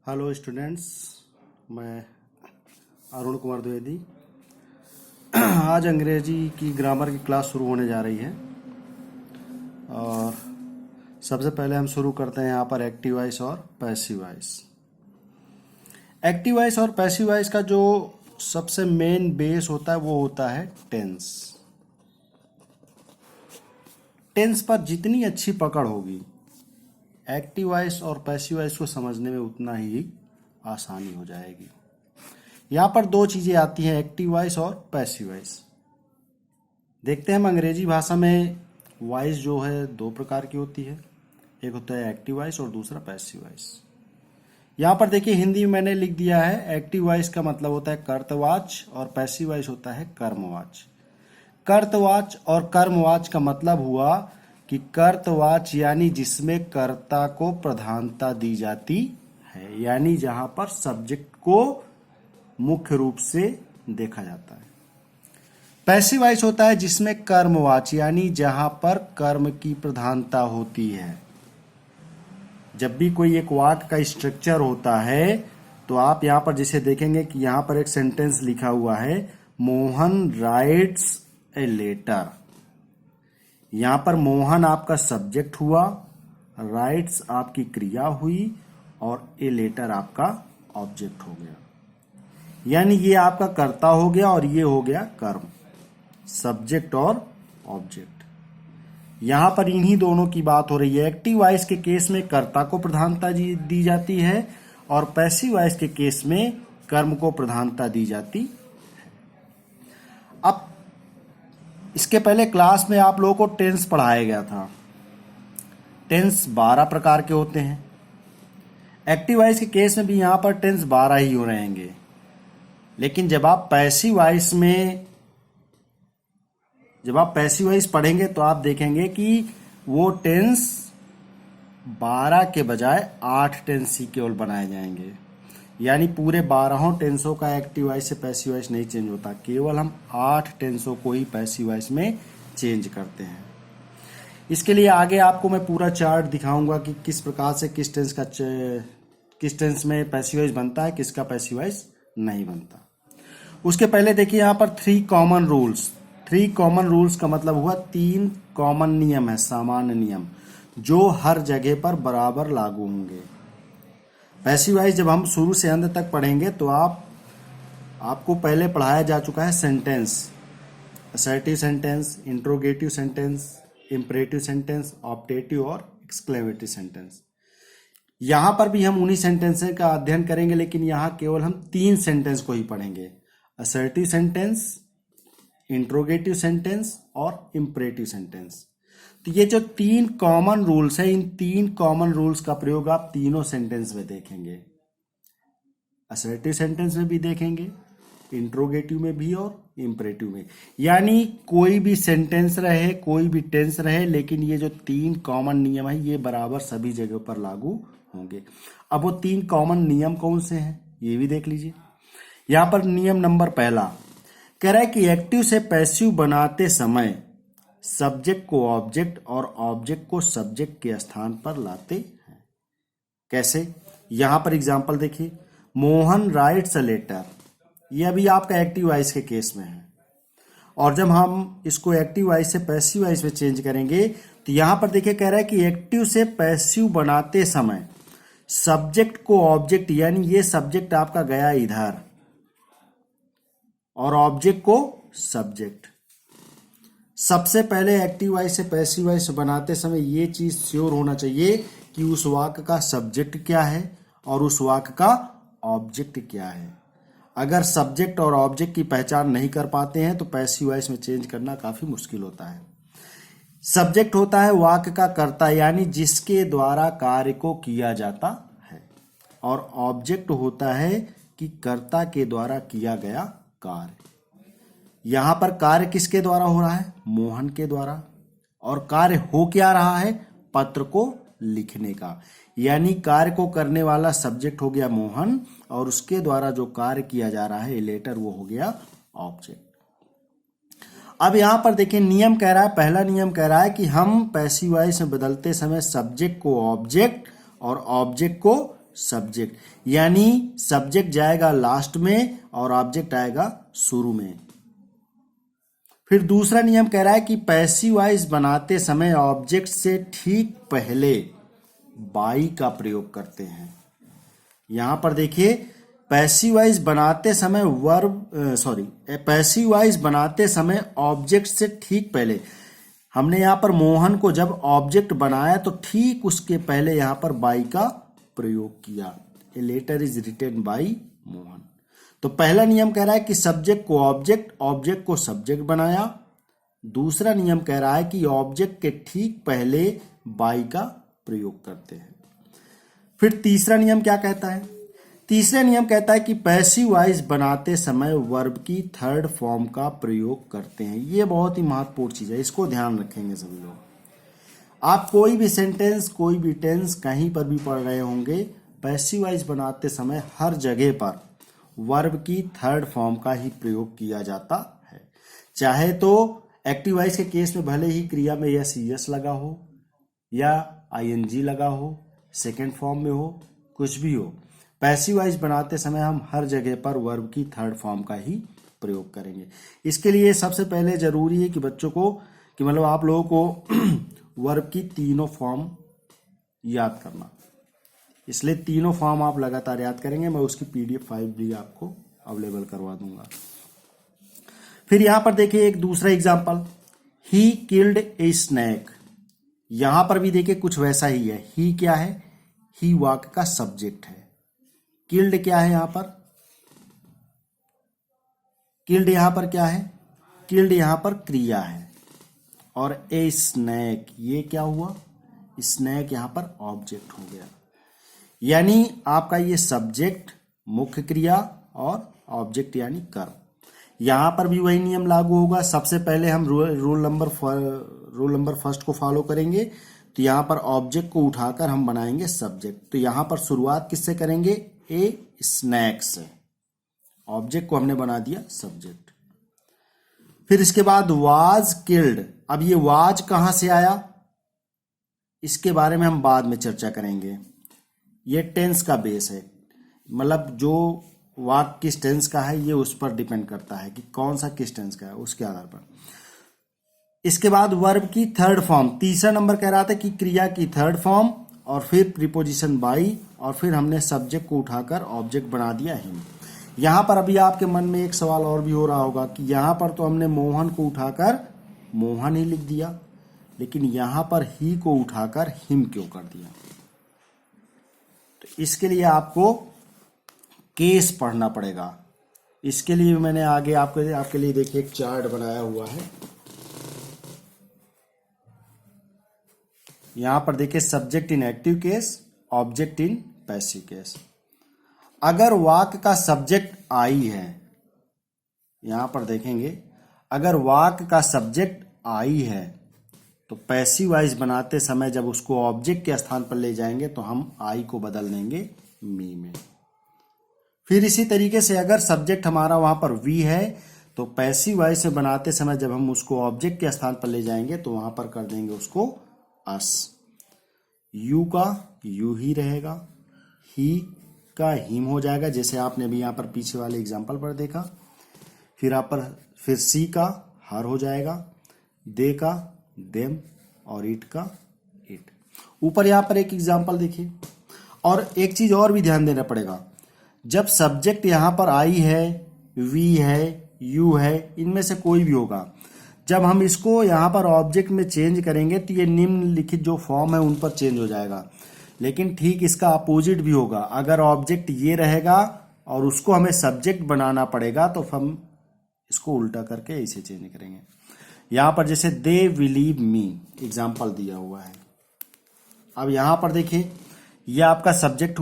Hello students, मैं अरुण कुमार द्विवेदी। आज अंग्रेजी की ग्रामर की क्लास शुरू होने जा रही है और सबसे पहले हम शुरू करते हैं यहाँ पर एक्टिव वॉइस और पैसिव वॉइस। एक्टिव वॉइस और पैसिव वॉइस का जो सबसे मेन बेस होता है वो होता है टेंस। टेंस पर जितनी अच्छी पकड़ होगी, एक्टिव वॉइस और पैसिव वॉइस को समझने में उतना ही आसानी हो जाएगी। यहाँ पर दो चीजें आती हैं, एक्टिव वॉइस और पैसिव वॉइस। देखते हैं हम अंग्रेजी भाषा में वॉइस जो है दो प्रकार की होती है, एक होता है एक्टिव वॉइस और दूसरा पैसिव वॉइस। यहाँ पर देखिए हिंदी में मैंने लिख दिया है, एक्टिव वॉइस का मतलब होता है कर्तवाच और पैसिव वॉइस होता है कर्मवाच। कर्तवाच और कर्मवाच का मतलब हुआ कि कर्तवाच यानी जिसमें कर्ता को प्रधानता दी जाती है, यानी जहां पर सब्जेक्ट को मुख्य रूप से देखा जाता है। पैसिव वॉइस होता है जिसमें कर्मवाच यानी जहां पर कर्म की प्रधानता होती है। जब भी कोई एक वाक्य का स्ट्रक्चर होता है तो आप यहां पर जिसे देखेंगे कि यहां पर एक सेंटेंस लिखा हुआ है, मोहन राइट्स ए लेटर। यहां पर मोहन आपका सब्जेक्ट हुआ, राइट्स आपकी क्रिया हुई और ए लेटर आपका ऑब्जेक्ट हो गया। यानी ये आपका कर्ता हो गया और ये हो गया कर्म, सब्जेक्ट और ऑब्जेक्ट। यहां पर इन्हीं दोनों की बात हो रही है। एक्टिव वॉइस के केस में कर्ता को प्रधानता दी जाती है और पैसिव वॉइस के केस में कर्म को प्रधानता दी जाती है। अब इसके पहले क्लास में आप लोगों को टेंस पढ़ाया गया था। टेंस 12 प्रकार के होते हैं। एक्टिव वॉइस के केस में भी यहां पर टेंस 12 ही हो रहेंगे, लेकिन जब आप पैसिव वॉइस पढ़ेंगे तो आप देखेंगे कि वो टेंस 12 के बजाय 8 टेंस ही केवल बनाए जाएंगे। यानी पूरे 12 टेंसों का एक्टिव वॉइस से पैसिव वॉइस नहीं चेंज होता, केवल हम 8 टेंसों को ही पैसिव वॉइस में चेंज करते हैं। इसके लिए आगे आपको मैं पूरा चार्ट दिखाऊंगा कि किस प्रकार से किस टेंस में पैसिव वॉइस बनता है, किसका पैसिव वॉइस नहीं बनता। उसके पहले देखिए यहाँ पर 3 कॉमन रूल्स। 3 कॉमन रूल्स का मतलब हुआ 3 कॉमन नियम है, सामान्य नियम, जो हर जगह पर बराबर लागू होंगे। पैसिव वॉइस जब हम शुरू से अंत तक पढ़ेंगे तो आपको पहले पढ़ाया जा चुका है sentence, assertive sentence, interrogative sentence, imperative sentence, optative और एक्सक्लेमेटिव सेंटेंस। यहां पर भी हम उन्हीं सेंटेंस का अध्ययन करेंगे, लेकिन यहां केवल हम 3 सेंटेंस को ही पढ़ेंगे, असर्टिव सेंटेंस, इंट्रोगेटिव सेंटेंस और इंपरेटिव सेंटेंस। तो ये जो 3 कॉमन रूल्स है, इन 3 कॉमन रूल्स का प्रयोग आप तीनों सेंटेंस में देखेंगे। असर्टिव सेंटेंस में भी देखेंगे, इंट्रोगेटिव में भी और इंपरेटिव में। यानी कोई भी सेंटेंस रहे, कोई भी टेंस रहे, लेकिन ये जो 3 कॉमन नियम है ये बराबर सभी जगह पर लागू होंगे। अब वो 3 कॉमन नियम कौन से हैं ये भी देख लीजिए। यहां पर नियम नंबर पहला कह रहा है कि एक्टिव से पैसिव बनाते समय सब्जेक्ट को ऑब्जेक्ट और ऑब्जेक्ट को सब्जेक्ट के स्थान पर लाते हैं। कैसे? यहां पर एग्जांपल देखिए, मोहन राइट्स अ लेटर। ये अभी आपका एक्टिव वॉइस के केस में है, और जब हम इसको एक्टिव वॉइस से पैसिव वॉइस में चेंज करेंगे तो यहां पर देखिए कह रहा है कि एक्टिव से पैसिव बनाते समय सब्जेक्ट को ऑब्जेक्ट, यानी ये सब्जेक्ट आपका गया इधर और ऑब्जेक्ट को सब्जेक्ट। सबसे पहले एक्टिव वॉइस से पैसिव वॉइस बनाते समय ये चीज श्योर होना चाहिए कि उस वाक्य का सब्जेक्ट क्या है और उस वाक्य का ऑब्जेक्ट क्या है। अगर सब्जेक्ट और ऑब्जेक्ट की पहचान नहीं कर पाते हैं तो पैसिव वॉइस में चेंज करना काफी मुश्किल होता है। सब्जेक्ट होता है वाक्य का कर्ता, यानी जिसके द्वारा कार्य को किया जाता है, और ऑब्जेक्ट होता है कि कर्ता के द्वारा किया गया कार्य। यहां पर कार्य किसके द्वारा हो रहा है? मोहन के द्वारा। और कार्य हो क्या रहा है? पत्र को लिखने का। यानी कार्य को करने वाला सब्जेक्ट हो गया मोहन, और उसके द्वारा जो कार्य किया जा रहा है लेटर, वो हो गया ऑब्जेक्ट। अब यहां पर देखिए नियम कह रहा है, पहला नियम कह रहा है कि हम पैसिव वॉइस में बदलते समय सब्जेक्ट को ऑब्जेक्ट और ऑब्जेक्ट को सब्जेक्ट, यानी सब्जेक्ट जाएगा लास्ट में और ऑब्जेक्ट आएगा शुरू में। फिर दूसरा नियम कह रहा है कि पैसिव वॉइस बनाते समय ऑब्जेक्ट से ठीक पहले बाई का प्रयोग करते हैं। यहां पर देखिए पैसिव वॉइस बनाते समय पैसिव वॉइस बनाते समय ऑब्जेक्ट से ठीक पहले, हमने यहां पर मोहन को जब ऑब्जेक्ट बनाया तो ठीक उसके पहले यहां पर बाई का प्रयोग किया। A letter is written by Mohan. तो पहला नियम कह रहा है कि सब्जेक्ट को ऑब्जेक्ट, ऑब्जेक्ट को सब्जेक्ट बनाया। दूसरा नियम कह रहा है कि ऑब्जेक्ट के ठीक पहले बाई का प्रयोग करते हैं। फिर तीसरा नियम क्या कहता है? तीसरा नियम कहता है कि पैसिव वॉइस बनाते समय वर्ब की थर्ड फॉर्म का प्रयोग करते हैं। ये बहुत ही महत्वपूर्ण चीज है, इसको ध्यान रखेंगे सभी लोग। आप कोई भी सेंटेंस, कोई भी टेंस कहीं पर भी पढ़ रहे होंगे, पैसिव वॉइस बनाते समय हर जगह पर वर्ब की थर्ड फॉर्म का ही प्रयोग किया जाता है। चाहे तो एक्टिव वॉइस के केस में भले ही क्रिया में यस लगा हो या आईएनजी लगा हो, सेकेंड फॉर्म में हो, कुछ भी हो, पैसिव वॉइस बनाते समय हम हर जगह पर वर्ब की थर्ड फॉर्म का ही प्रयोग करेंगे। इसके लिए सबसे पहले जरूरी है कि बच्चों को कि मतलब आप लोगों को वर्ब की तीनों फॉर्म याद करना, इसलिए तीनों फॉर्म आप लगातार याद करेंगे। मैं उसकी पीडीएफ फाइल भी आपको अवेलेबल करवा दूंगा। फिर यहां पर देखिए एक दूसरा example, he killed A snack. यहां पर भी देखिए कुछ वैसा ही है। ही क्या है? ही वाक्य का सब्जेक्ट है। किल्ड क्या है यहां पर? किल्ड यहां पर क्या है? किल्ड यहां पर क्रिया है। और ए स्नैक ये क्या हुआ? स्नैक यहां पर ऑब्जेक्ट हो गया। यानी आपका ये सब्जेक्ट, मुख्य क्रिया और ऑब्जेक्ट यानी कर्म। यहां पर भी वही नियम लागू होगा। सबसे पहले हम रूल नंबर फर्स्ट को फॉलो करेंगे। तो यहां पर ऑब्जेक्ट को उठाकर हम बनाएंगे सब्जेक्ट। तो यहां पर शुरुआत किससे करेंगे? ए स्नैक से। ऑब्जेक्ट को हमने बना दिया सब्जेक्ट। फिर इसके बाद वाज किल्ड। अब ये वाज कहां से आया, इसके बारे में हम बाद में चर्चा करेंगे। ये टेंस का बेस है, मतलब जो वाक्य किस टेंस का है ये उस पर डिपेंड करता है कि कौन सा किस टेंस का है, उसके आधार पर। इसके बाद वर्ब की थर्ड फॉर्म, तीसरा नंबर कह रहा था कि क्रिया की थर्ड फॉर्म, और फिर प्रीपोजिशन बाई, और फिर हमने सब्जेक्ट को उठाकर ऑब्जेक्ट बना दिया हिम। यहां पर अभी आपके मन में एक सवाल और भी हो रहा होगा कि यहां पर तो हमने मोहन को उठाकर मोहन ही लिख दिया, लेकिन यहां पर ही को उठाकर हिम क्यों कर दिया? तो इसके लिए आपको केस पढ़ना पड़ेगा। इसके लिए मैंने आगे आपके लिए देखिए एक चार्ट बनाया हुआ है। यहां पर देखिए subject in active case, object in passive case. अगर वाक्य का सब्जेक्ट आई है, यहां पर देखेंगे अगर वाक्य का सब्जेक्ट आई है तो पैसिव वॉइस बनाते समय जब उसको ऑब्जेक्ट के स्थान पर ले जाएंगे तो हम आई को बदल देंगे मी में। फिर इसी तरीके से अगर सब्जेक्ट हमारा वहां पर वी है तो पैसिव वॉइस में बनाते समय जब हम उसको ऑब्जेक्ट के स्थान पर ले जाएंगे तो वहां पर कर देंगे उसको अस। यू का यू ही रहेगा, ही का हिम हो जाएगा, जैसे आपने भी यहां पर पीछे वाले एग्जाम्पल पर देखा। फिर सी का हर हो जाएगा, दे का देम, और इट का इट। ऊपर यहां पर एक एग्जाम्पल देखिए। और एक चीज और भी ध्यान देना पड़ेगा, जब सब्जेक्ट यहां पर आई है, वी है, यू है, इनमें से कोई भी होगा, जब हम इसको यहां पर ऑब्जेक्ट में चेंज करेंगे तो ये निम्नलिखित जो फॉर्म है उन पर चेंज हो जाएगा। लेकिन ठीक इसका अपोजिट भी होगा। अगर ऑब्जेक्ट ये रहेगा और उसको हमें सब्जेक्ट बनाना पड़ेगा तो हम इसको उल्टा करके इसे चेंज करेंगे। यहां पर जैसे दे बिलीव मी एग्जाम्पल दिया हुआ है। अब यहां पर देखिए ये आपका सब्जेक्ट